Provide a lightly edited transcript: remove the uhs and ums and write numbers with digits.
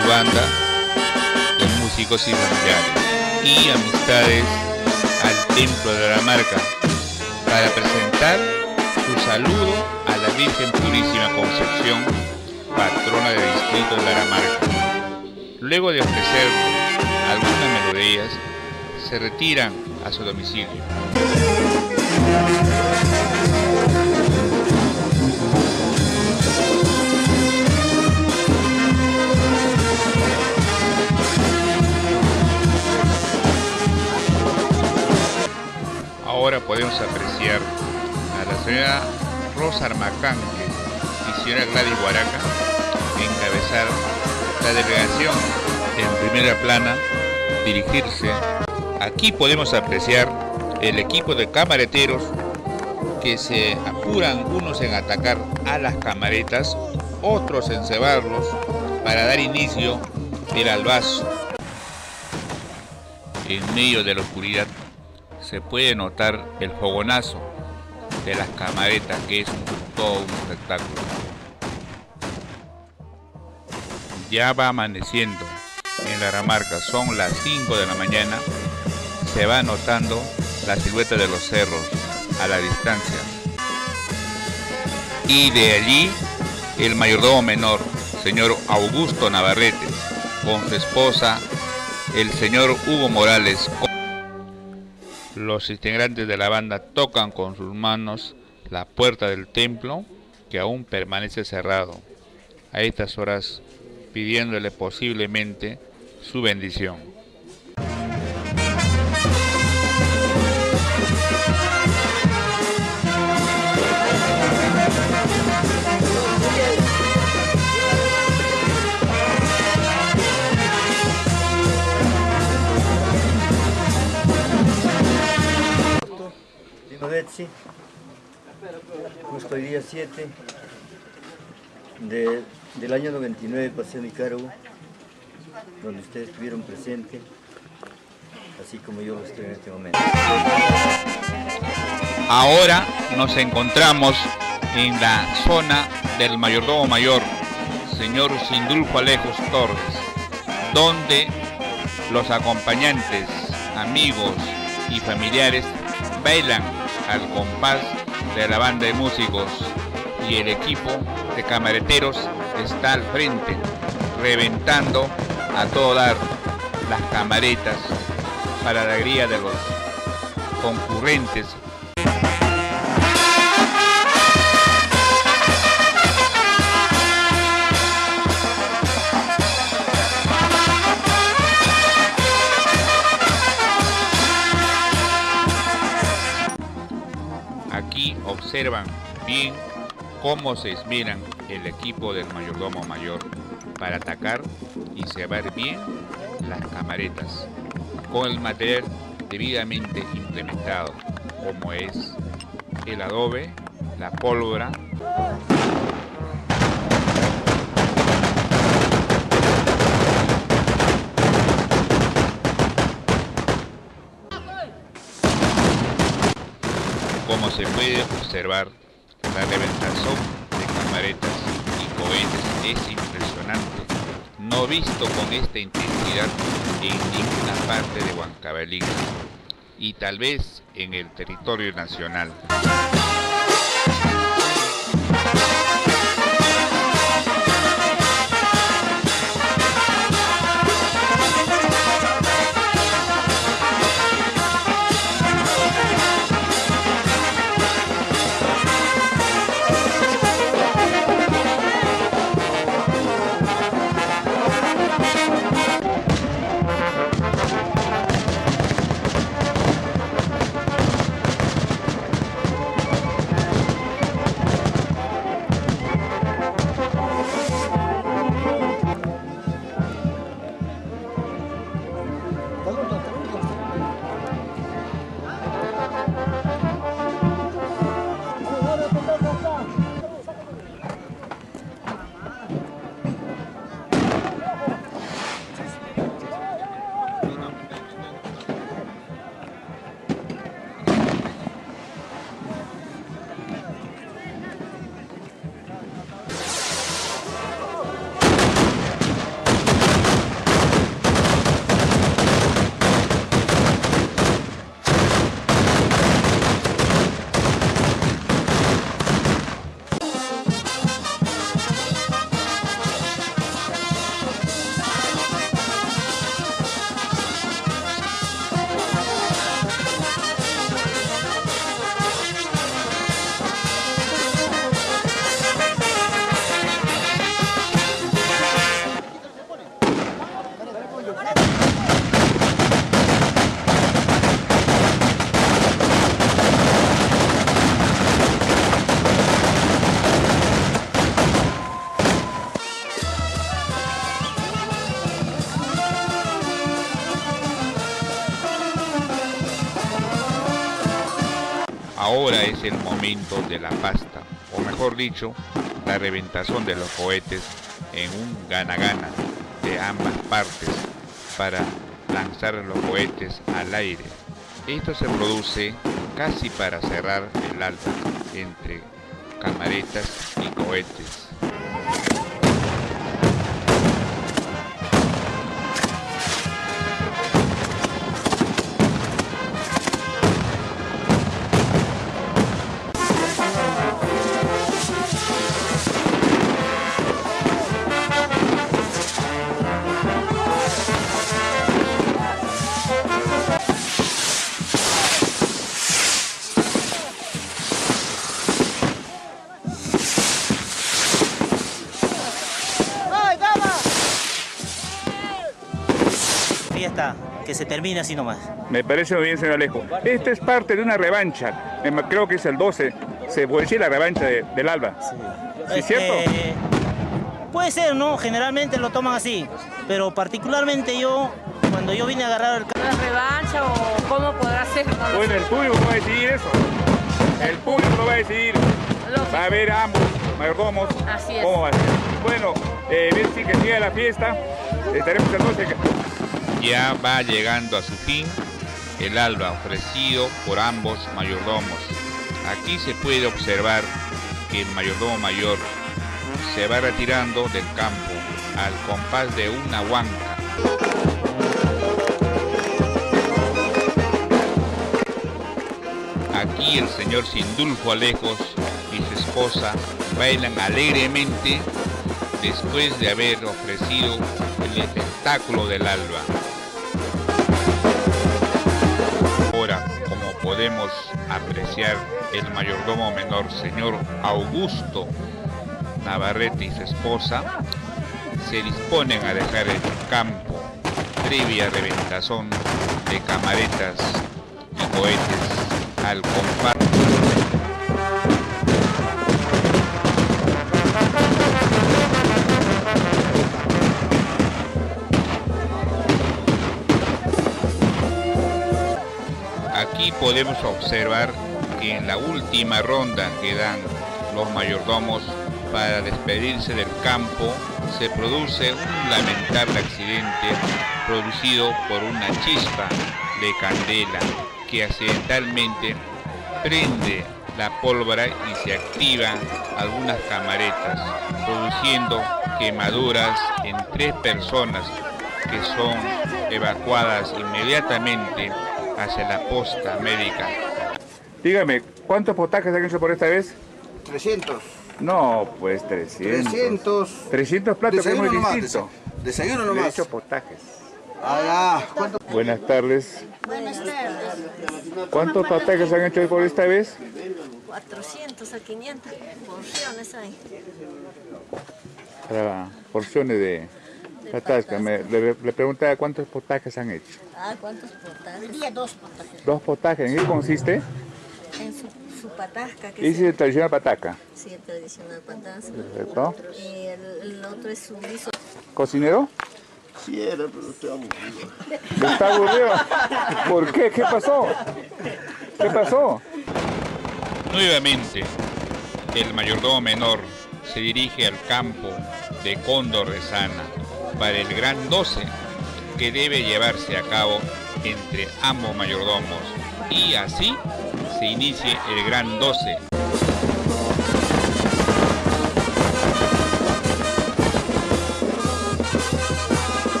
su banda de músicos y familiares y amistades al Templo de la Marca para presentar su saludo a la Virgen Purísima Concepción, patrona del distrito de la Marca. Luego de ofrecer algunas melodías, se retiran a su domicilio. Ahora podemos apreciar a la señora Rosa Armacanque y señora Gladys Guaraca encabezar la delegación en primera plana, dirigirse. Aquí podemos apreciar el equipo de camareteros que se apuran, unos en atacar a las camaretas, otros en cebarlos para dar inicio del albazo. En medio de la oscuridad se puede notar el fogonazo de las camaretas, que es todo un espectáculo. Ya va amaneciendo en la Ramarca, son las 5 de la mañana, se va notando la silueta de los cerros a la distancia. Y de allí el mayordomo menor, señor Augusto Navarrete, con su esposa, el señor Hugo Morales. Los integrantes de la banda tocan con sus manos la puerta del templo, que aún permanece cerrado a estas horas, pidiéndole posiblemente su bendición. Betsy, justo hoy día 7 del año 99 pasé a mi cargo, donde ustedes estuvieron presentes, así como yo lo estoy en este momento. Ahora nos encontramos en la zona del mayordomo mayor, señor Sindulfo Alejos Torres, donde los acompañantes, amigos y familiares bailan al compás de la banda de músicos, y el equipo de camareteros está al frente, reventando a todo dar las camaretas para la alegría de los concurrentes. Aquí observan bien cómo se esmeran el equipo del mayordomo mayor para atacar y cebar bien las camaretas con el material debidamente implementado, como es el adobe, la pólvora, como se puede observar. La reventación de camaretas y cohetes es impresionante, no visto con esta intensidad en ninguna parte de Huancavelica y tal vez en el territorio nacional. ahora es el momento de la pasta, o mejor dicho, la reventación de los cohetes en un gana-gana de ambas partes para lanzar los cohetes al aire. Esto se produce casi para cerrar el alba entre camaretas y cohetes. Fiesta que se termina así nomás. Me parece muy bien, señor Alejo. Esta es parte de una revancha. Creo que es el 12. Se puede decir la revancha del Alba. ¿Sí es cierto? Puede ser, ¿no? Generalmente lo toman así. Pero particularmente yo, cuando yo vine a agarrar el... ¿Una revancha o cómo podrá ser? No Bueno, el público va a decidir eso. El público lo va a decidir. Va a ver a ambos mayordomos. Así es. ¿Cómo va a ser? Bueno, bien, sí que siga la fiesta. Estaremos el 12. Ya va llegando a su fin el alba ofrecido por ambos mayordomos. Aquí se puede observar que el mayordomo mayor se va retirando del campo al compás de una huanca. Aquí el señor Sindulfo Alejos y su esposa bailan alegremente después de haber ofrecido el espectáculo del alba. Ahora, como podemos apreciar, el mayordomo menor, señor Augusto Navarrete y su esposa, se disponen a dejar el campo previa reventazón de camaretas y cohetes al compás. Aquí podemos observar que en la última ronda que dan los mayordomos para despedirse del campo se produce un lamentable accidente producido por una chispa de candela que accidentalmente prende la pólvora y se activan algunas camaretas, produciendo quemaduras en 3 personas que son evacuadas inmediatamente hacia la posta médica. Dígame, ¿cuántos potajes han hecho por esta vez? 300. No, pues 300. 300. 300 platos, que es muy Desayuno distinto. nomás. Desayuno Le he nomás. hecho potajes. Ah, ya. ¿Cuánto? Buenas tardes. Buenas tardes. ¿Cuántos potajes han hecho por esta vez? 400 a 500 porciones hay. Para porciones de patasca. Le preguntaba cuántos potajes han hecho. Ah, ¿cuántos potajes? Día 2 potajes. 2 potajes. ¿En qué consiste? En su patasca. Que Ese es el tradicional pataca. sí, el tradicional patasca. Perfecto. Y el otro es su guiso. ¿Cocinero? Sí, era, pero estoy aburrido. ¿Está aburrido? ¿Por qué? ¿Qué pasó? ¿Qué pasó? Nuevamente, el mayordomo menor se dirige al campo de Cóndor de Sana para el gran 12 que debe llevarse a cabo entre ambos mayordomos y así se inicie el gran 12.